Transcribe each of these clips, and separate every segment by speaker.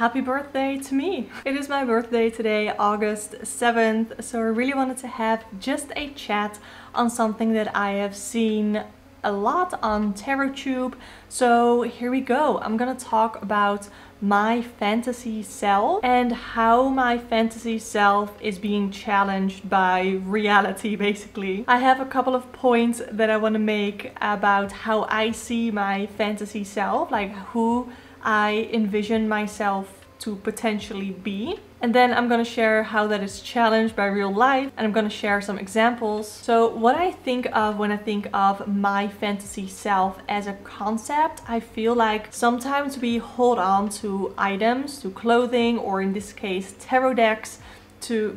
Speaker 1: happy birthday to me. It is my birthday today, August 7th, so I really wanted to have just a chat on something that I have seen a lot on TarotTube. So here we go. I'm gonna talk about my fantasy self and how my fantasy self is being challenged by reality, basically. I have a couple of points that I want to make about how I see my fantasy self, like who I envision myself to potentially be. And then I'm gonna share how that is challenged by real life, and I'm gonna share some examples. So what I think of when I think of my fantasy self as a concept, I feel like sometimes we hold on to items, to clothing, or in this case tarot decks,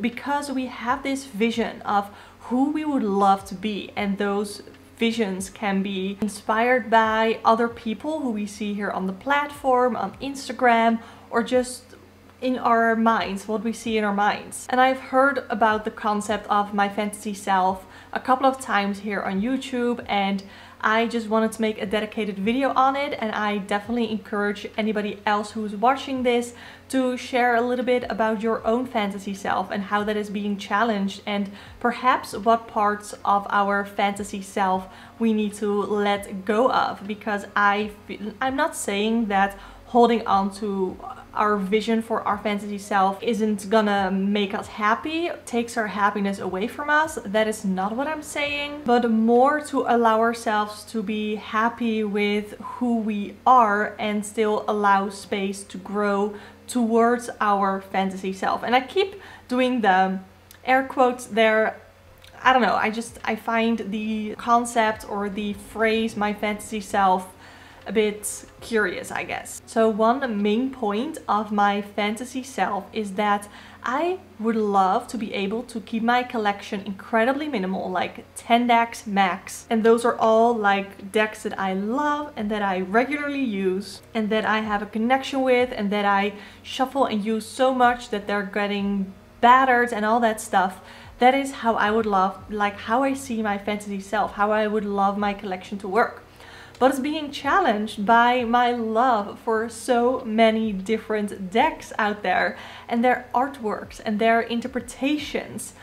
Speaker 1: because we have this vision of who we would love to be, and those visions can be inspired by other people who we see here on the platform, on Instagram, or just in our minds, what we see in our minds. And I've heard about the concept of my fantasy self a couple of times here on YouTube, and I just wanted to make a dedicated video on it, and I definitely encourage anybody else who's watching this to share a little bit about your own fantasy self and how that is being challenged, and perhaps what parts of our fantasy self we need to let go of. Because I'm not saying that holding on to our vision for our fantasy self isn't gonna make us happy, takes our happiness away from us. That is not what I'm saying, but more to allow ourselves to be happy with who we are and still allow space to grow towards our fantasy self. And I keep doing the air quotes there. I don't know, I find the concept or the phrase my fantasy self a bit curious, I guess. So one main point of my fantasy self is that I would love to be able to keep my collection incredibly minimal, like 10 decks max. And those are all like decks that I love and that I regularly use and that I have a connection with and that I shuffle and use so much that they're getting battered and all that stuff. That is how I would love, like how I see my fantasy self, how I would love my collection to work. But it's being challenged by my love for so many different decks out there and their artworks and their interpretations.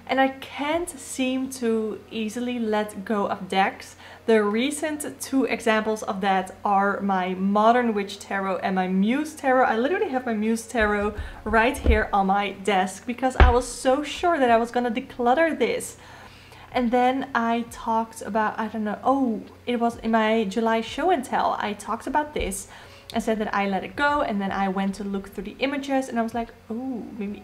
Speaker 1: And I can't seem to easily let go of decks. The recent two examples of that are my Modern Witch Tarot and my Muse Tarot. I literally have my Muse Tarot right here on my desk because I was so sure that I was gonna declutter this. And then I talked about, I don't know, oh, it was in my July show and tell. I talked about this. I said that I let it go, and then I went to look through the images and I was like, oh, maybe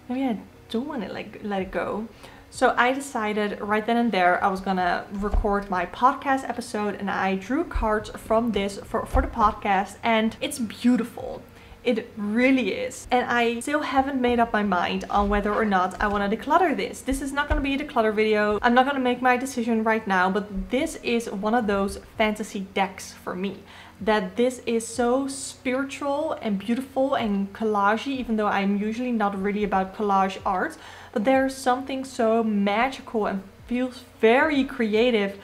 Speaker 1: I don't want to like let it go. So I decided right then and there I was gonna record my podcast episode, and I drew cards from this for the podcast, and it's beautiful. It really is. And I still haven't made up my mind on whether or not I want to declutter this. This is not going to be a declutter video. I'm not going to make my decision right now, but this is one of those fantasy decks for me. That this is so spiritual and beautiful and collagey, even though I'm usually not really about collage art. But there's something so magical and feels very creative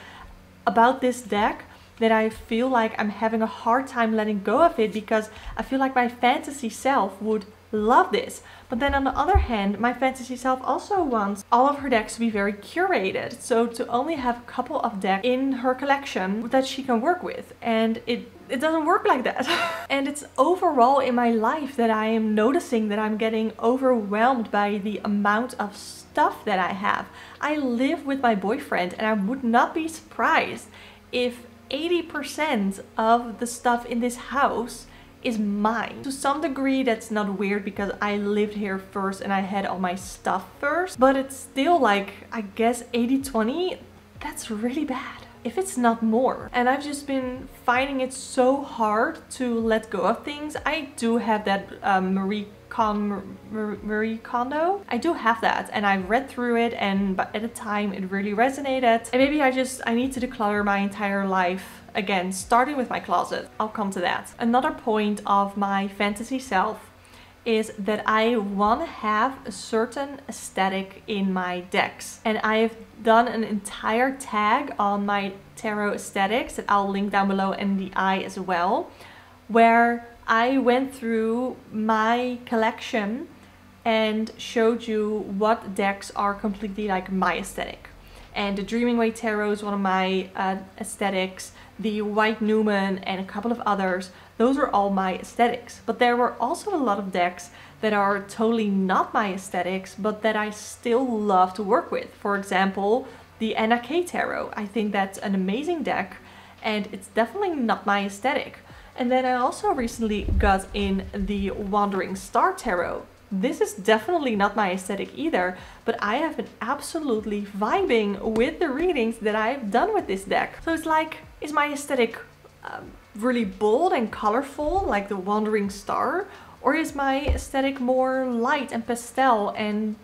Speaker 1: about this deck that I feel like I'm having a hard time letting go of it, because I feel like my fantasy self would love this. But then on the other hand, my fantasy self also wants all of her decks to be very curated. So to only have a couple of decks in her collection that she can work with. And it doesn't work like that. And it's overall in my life that I am noticing that I'm getting overwhelmed by the amount of stuff that I have. I live with my boyfriend, and I would not be surprised if 80% of the stuff in this house is mine. To some degree that's not weird because I lived here first and I had all my stuff first, but it's still like, I guess 80-20, that's really bad if it's not more. And I've just been finding it so hard to let go of things. I do have that Marie Kondo. I do have that, and I read through it, and at the time it really resonated. And maybe I need to declutter my entire life again, starting with my closet. I'll come to that. Another point of my fantasy self is that I want to have a certain aesthetic in my decks. And I have done an entire tag on my tarot aesthetics that I'll link down below in the eye as well, where I went through my collection and showed you what decks are completely like my aesthetic. And the Dreaming Way Tarot is one of my aesthetics. The White Newman and a couple of others, those are all my aesthetics. But there were also a lot of decks that are totally not my aesthetics, but that I still love to work with. For example, the Anna K Tarot. I think that's an amazing deck, and it's definitely not my aesthetic. And then I also recently got in the Wandering Star Tarot. This is definitely not my aesthetic either, but I have been absolutely vibing with the readings that I've done with this deck. So it's like, is my aesthetic really bold and colorful like the Wandering Star? Or is my aesthetic more light and pastel and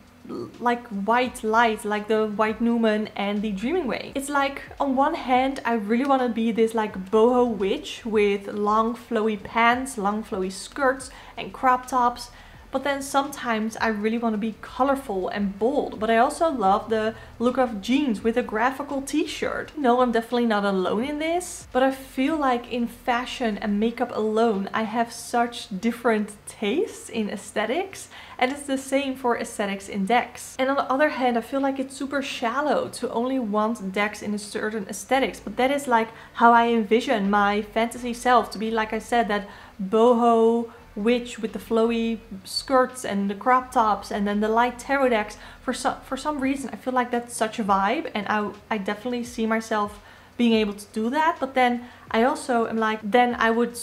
Speaker 1: like white light, like the White Newman and the Dreaming Way? It's like, on one hand, I really want to be this like boho witch with long flowy pants, long flowy skirts and crop tops. But then sometimes I really want to be colorful and bold. But I also love the look of jeans with a graphical t-shirt. No, I'm definitely not alone in this. But I feel like in fashion and makeup alone, I have such different tastes in aesthetics. And it's the same for aesthetics in decks. And on the other hand, I feel like it's super shallow to only want decks in a certain aesthetics. But that is like how I envision my fantasy self to be, like I said, that boho witch with the flowy skirts and the crop tops and then the light tarot decks. For some reason I feel like that's such a vibe, and I definitely see myself being able to do that. But then I also am like, then I would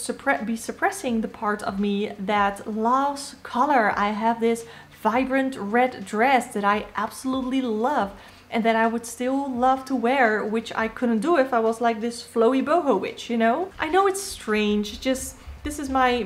Speaker 1: be suppressing the part of me that loves color. I have this vibrant red dress that I absolutely love and that I would still love to wear, which I couldn't do if I was like this flowy boho witch, you know? I know it's strange, just this is my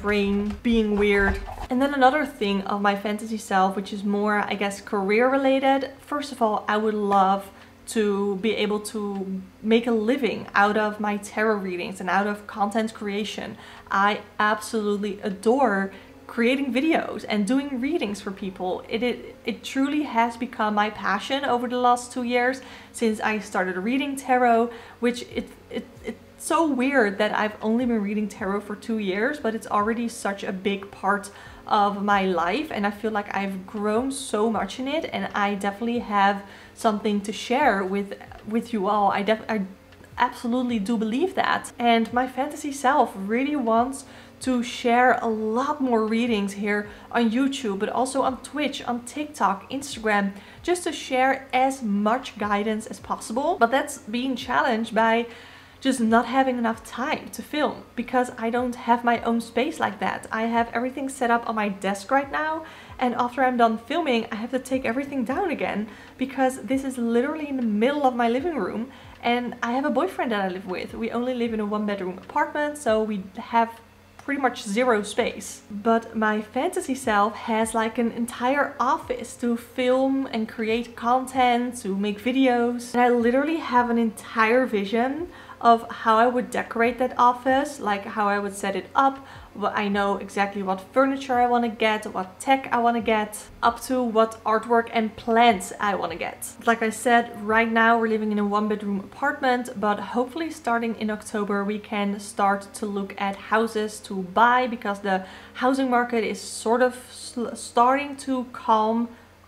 Speaker 1: brain being weird. And then another thing of my fantasy self, which is more, I guess, career related. First of all, I would love to be able to make a living out of my tarot readings and out of content creation. I absolutely adore creating videos and doing readings for people. It truly has become my passion over the last 2 years since I started reading tarot, which it's so weird that I've only been reading tarot for 2 years, but it's already such a big part of my life, and I feel like I've grown so much in it, and I definitely have something to share with you all. I absolutely do believe that. And my fantasy self really wants to share a lot more readings here on YouTube, but also on Twitch, on TikTok, Instagram, just to share as much guidance as possible. But that's being challenged by just not having enough time to film, because I don't have my own space like that. I have everything set up on my desk right now, and after I'm done filming I have to take everything down again, because this is literally in the middle of my living room, and I have a boyfriend that I live with. We only live in a 1-bedroom apartment, so we have pretty much zero space. But my fantasy self has like an entire office to film and create content, to make videos. And I literally have an entire vision of how I would decorate that office, like how I would set it up. I know exactly what furniture I want to get, what tech I want to get, up to what artwork and plants I want to get. Like I said, right now we're living in a 1-bedroom apartment, but hopefully starting in October we can start to look at houses to buy, because the housing market is sort of starting to calm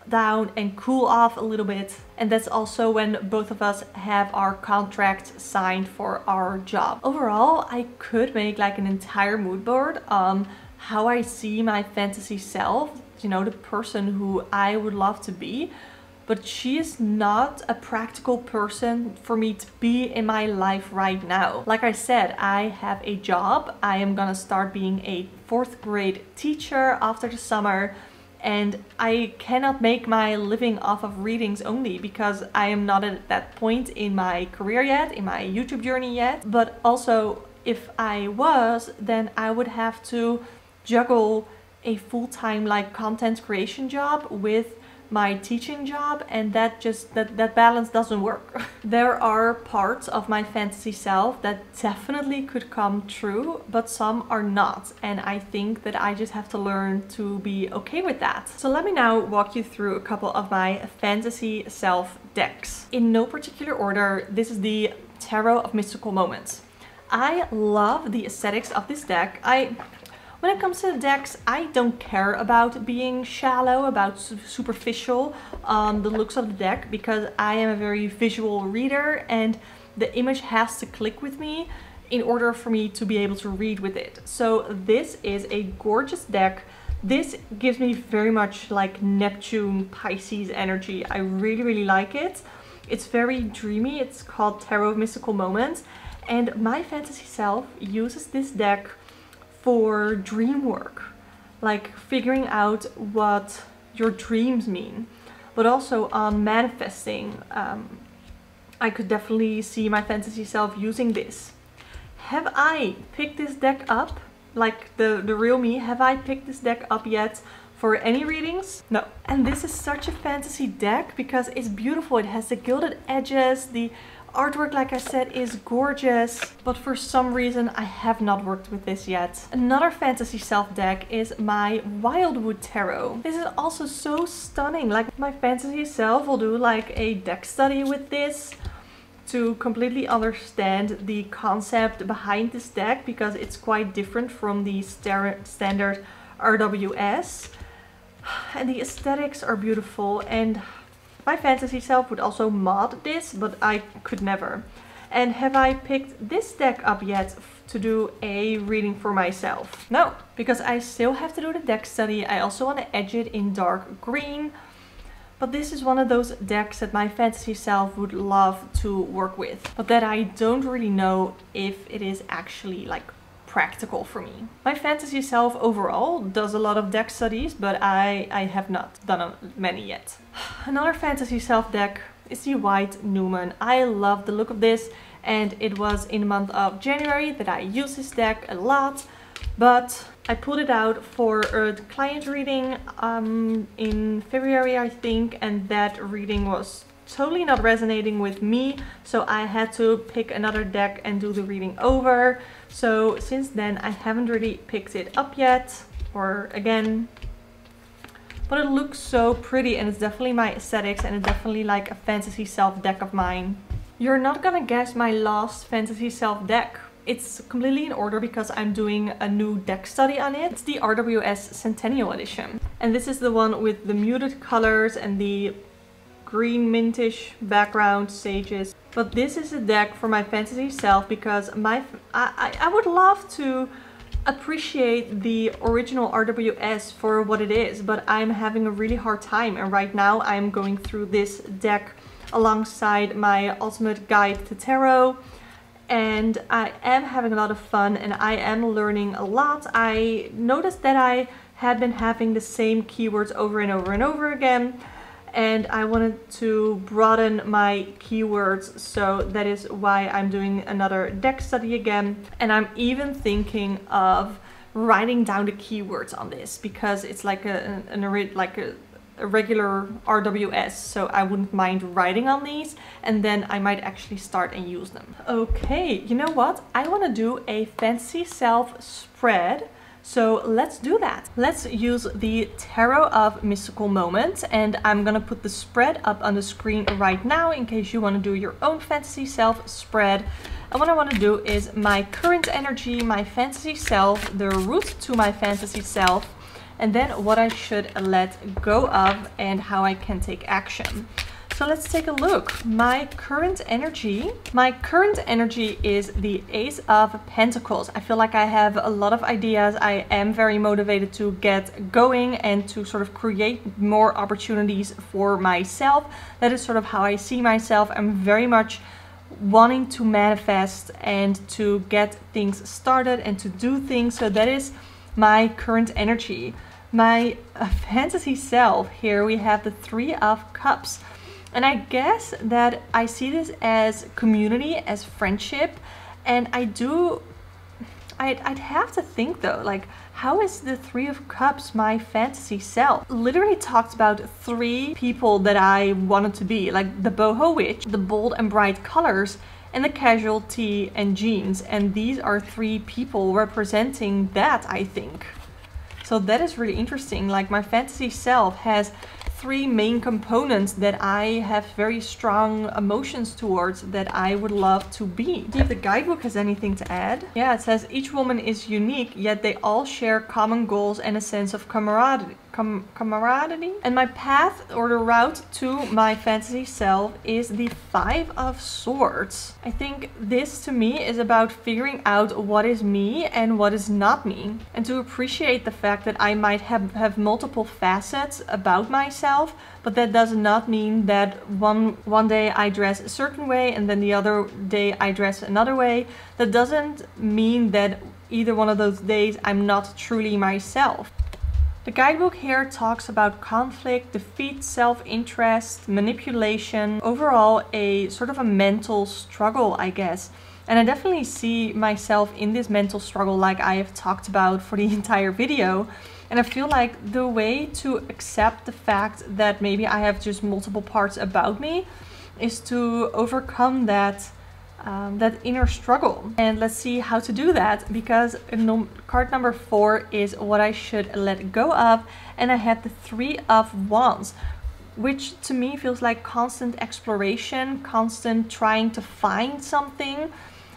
Speaker 1: down and cool off a little bit. And that's also when both of us have our contract signed for our job. Overall, I could make like an entire mood board on how I see my fantasy self, you know, the person who I would love to be. But she is not a practical person for me to be in my life right now. Like I said, I have a job. I am gonna start being a 4th grade teacher after the summer. And I cannot make my living off of readings only, because I am not at that point in my career yet, in my YouTube journey yet. But also, if I was, then I would have to juggle a full-time like content creation job with my teaching job, and that balance doesn't work. There are parts of my fantasy self that definitely could come true, but some are not, and I think that I just have to learn to be okay with that. So let me now walk you through a couple of my fantasy self decks. In no particular order, this is the Tarot of Mystical Moments. I love the aesthetics of this deck. I When it comes to the decks, I don't care about being shallow, about superficial on the looks of the deck, because I am a very visual reader and the image has to click with me in order for me to be able to read with it. So this is a gorgeous deck. This gives me very much like Neptune, Pisces energy. I really, really like it. It's very dreamy. It's called Tarot of Mystical Moments. And my fantasy self uses this deck for dream work, like figuring out what your dreams mean, but also on manifesting. I could definitely see my fantasy self using this. Have I picked this deck up? Like the real me, have I picked this deck up yet for any readings? No. And this is such a fantasy deck because it's beautiful. It has the gilded edges, the artwork, like I said, is gorgeous, but for some reason I have not worked with this yet. Another fantasy self deck is my Wildwood Tarot. This is also so stunning. Like my fantasy self will do like a deck study with this to completely understand the concept behind this deck, because it's quite different from the standard RWS. And the aesthetics are beautiful, and my fantasy self would also mod this, but I could never. And have I picked this deck up yet to do a reading for myself? No, because I still have to do the deck study. I also want to edge it in dark green. But this is one of those decks that my fantasy self would love to work with, but that I don't really know if it is actually like practical for me. My fantasy self overall does a lot of deck studies, but I have not done many yet. Another fantasy self deck is the White Newman. I love the look of this, and it was in the month of January that I used this deck a lot, but I pulled it out for a client reading in February, I think, and that reading was totally not resonating with me, so I had to pick another deck and do the reading over. So since then I haven't really picked it up yet, or again, but it looks so pretty and it's definitely my aesthetics, and it's definitely like a fantasy self deck of mine. You're not gonna guess my last fantasy self deck. It's completely in order because I'm doing a new deck study on it. It's the RWS Centennial Edition. And this is the one with the muted colors and the green mintish background sages. But this is a deck for my fantasy self because I would love to appreciate the original RWS for what it is, but I'm having a really hard time, and right now I'm going through this deck alongside my Ultimate Guide to Tarot, and I am having a lot of fun and I am learning a lot. I noticed that I had been having the same keywords over and over and over again, and I wanted to broaden my keywords, so that is why I'm doing another deck study again. And I'm even thinking of writing down the keywords on this because it's like a regular RWS, so I wouldn't mind writing on these, and then I might actually start and use them. Okay, you know what? I want to do a fantasy self spread. So let's do that. Let's use the Tarot of Mystical Moments, and I'm gonna put the spread up on the screen right now in case you want to do your own fantasy self spread. And what I want to do is my current energy, my fantasy self, the route to my fantasy self, and then what I should let go of and how I can take action. So let's take a look. My current energy is the Ace of Pentacles. I feel like I have a lot of ideas. I am very motivated to get going and to sort of create more opportunities for myself. That is sort of how I see myself. I'm very much wanting to manifest and to get things started and to do things. So that is my current energy. My fantasy self, here we have the Three of Cups. And I guess that I see this as community, as friendship, and I'd have to think though, like, how is the Three of Cups my fantasy self? Literally talked about 3 people that I wanted to be, like the boho witch, the bold and bright colors, and the casual tee and jeans. And these are 3 people representing that, I think. So that is really interesting. Like, my fantasy self has 3 main components that I have very strong emotions towards, that I would love to be. See if the guidebook has anything to add. Yeah, it says each woman is unique, yet they all share common goals and a sense of camaraderie. And my path, or the route to my fantasy self, is the 5 of Swords. I think this to me is about figuring out what is me and what is not me, and to appreciate the fact that I might have multiple facets about myself, but that does not mean that one day I dress a certain way and then the other day I dress another way. That doesn't mean that either one of those days I'm not truly myself. The guidebook here talks about conflict, defeat, self-interest, manipulation, overall a sort of a mental struggle, I guess. And I definitely see myself in this mental struggle, like I have talked about for the entire video. And I feel like the way to accept the fact that maybe I have just multiple parts about me is to overcome that inner struggle. And let's see how to do that, because card number 4 is what I should let go of, and I had the 3 of Wands, which to me feels like constant exploration, constant trying to find something,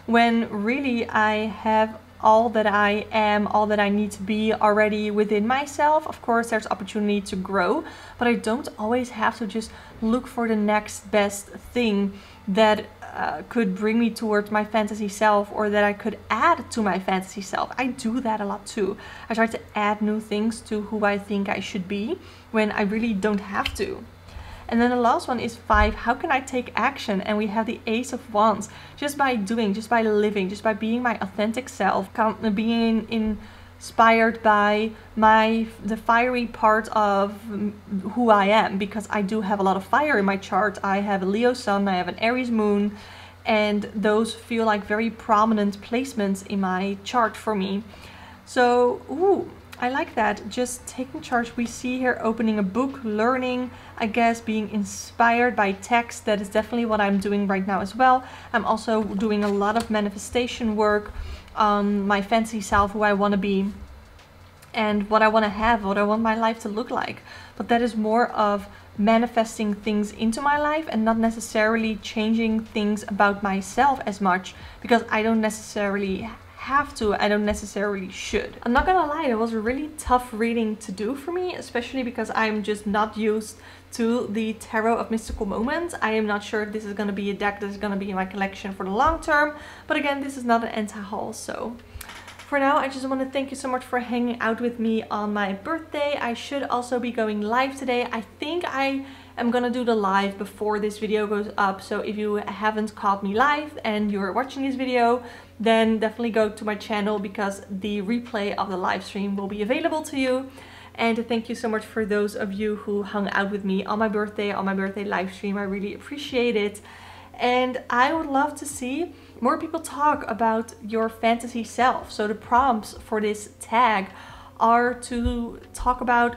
Speaker 1: when really I have all that I am, all that I need to be already within myself. Of course, there's opportunity to grow, but I don't always have to just look for the next best thing that could bring me towards my fantasy self, or that I could add to my fantasy self. I do that a lot too. I try to add new things to who I think I should be when I really don't have to. And then the last one is 5. How can I take action? And we have the Ace of Wands. Just by doing, just by living, just by being my authentic self, being inspired by the fiery part of who I am, because I do have a lot of fire in my chart. I have a Leo sun, I have an Aries moon, and those feel like very prominent placements in my chart for me. So, ooh, I like that. Just taking charge. We see here opening a book, learning, I guess, being inspired by text. That is definitely what I'm doing right now as well. I'm also doing a lot of manifestation work on my fantasy self, who I want to be and what I want to have, what I want my life to look like. But that is more of manifesting things into my life and not necessarily changing things about myself as much, because I don't necessarily have to, I don't necessarily should. I'm not gonna lie, it was a really tough reading to do for me, especially because I'm just not used to the Tarot of Mystical Moments. I am not sure if this is gonna be a deck that is gonna be in my collection for the long term, but again, this is not an anti-haul, so for now, I just want to thank you so much for hanging out with me on my birthday. I should also be going live today. I think I am gonna do the live before this video goes up, so if you haven't caught me live and you're watching this video, then definitely go to my channel, because the replay of the live stream will be available to you. And thank you so much for those of you who hung out with me on my birthday live stream. I really appreciate it. And I would love to see more people talk about your fantasy self. So the prompts for this tag are to talk about,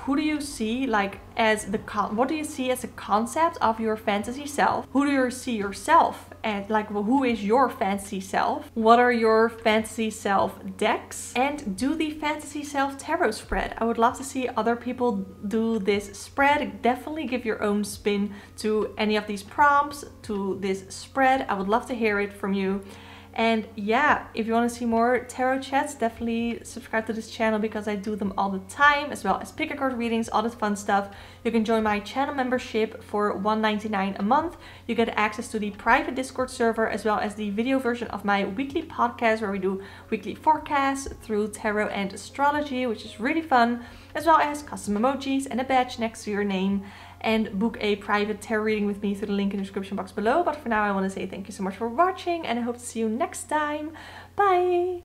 Speaker 1: who do you see like as what do you see as a concept of your fantasy self? Who do you see yourself as? Like, well, who is your fantasy self? What are your fantasy self decks? And do the fantasy self tarot spread. I would love to see other people do this spread. Definitely give your own spin to any of these prompts, to this spread. I would love to hear it from you. And yeah, if you want to see more tarot chats, definitely subscribe to this channel, because I do them all the time, as well as pick a card readings, all that fun stuff. You can join my channel membership for $1.99 a month. You get access to the private Discord server, as well as the video version of my weekly podcast, where we do weekly forecasts through tarot and astrology, which is really fun, as well as custom emojis and a badge next to your name. And book a private tarot reading with me through the link in the description box below. But for now, I want to say thank you so much for watching, and I hope to see you next time. Bye!